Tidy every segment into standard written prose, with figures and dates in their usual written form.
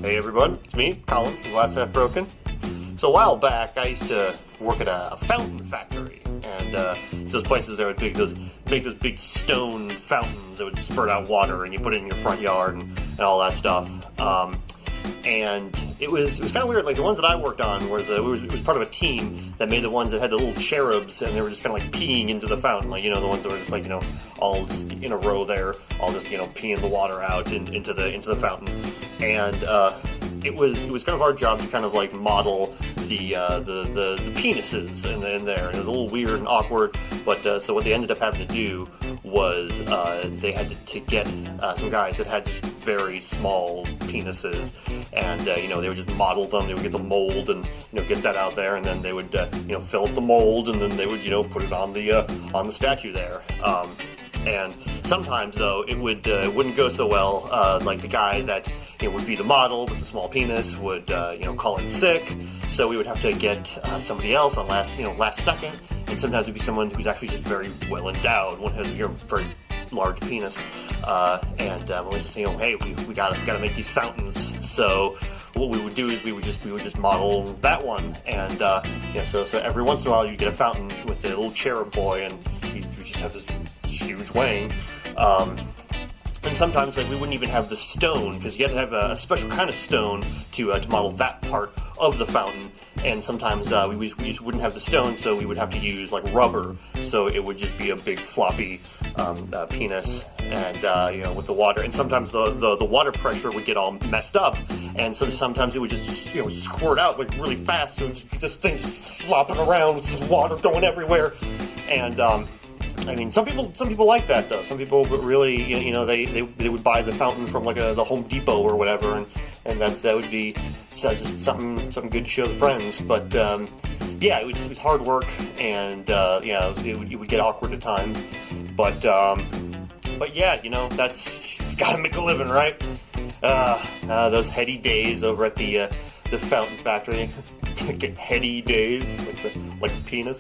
Hey everyone, it's me, Colin from Glass Half Broken. So a while back, I used to work at a fountain factory, and it's those places that would make those big stone fountains that would spurt out water, and you put it in your front yard and all that stuff. And it was kind of weird. Like the ones that I worked on was it was part of a team that made the ones that had the little cherubs, and they were just kind of like peeing into the fountain, like the ones that were just like all just in a row there, all just peeing the water out into the fountain. And it was kind of our job to kind of like model the penises in there. And it was a little weird and awkward, but so what they ended up having to do was they had to get some guys that had just very small penises, and they would just model them. They would get the mold and get that out there, and then they would fill up the mold, and then they would put it on the statue there. And sometimes though it wouldn't go so well. Like the guy that would be the model with the small penis would call in sick, so we would have to get somebody else on last second. And sometimes it'd be someone who's actually just very well endowed, one has a very large penis, and we just hey, we gotta make these fountains. So what we would do is we would just model that one, and so every once in a while you get a fountain with the little cherub boy, and you just have this huge wang. And sometimes we wouldn't even have the stone, because you had to have a special kind of stone to model that part of the fountain. And sometimes we just wouldn't have the stone, so we would have to use like rubber. So it would just be a big floppy penis, and with the water. And sometimes the water pressure would get all messed up, and sometimes it would just squirt out like really fast. So this thing just flopping around with just water going everywhere. And I mean, some people like that though. Some people really, they would buy the fountain from like the Home Depot or whatever, and that would be just something good to show the friends. But yeah, it was hard work, and it would get awkward at times. But yeah, that's gotta make a living, right? Those heady days over at the fountain factory. Heady days, like the penis.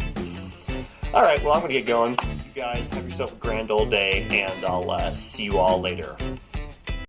All right, well, I'm gonna get going. You guys have yourself a grand old day, and I'll see you all later.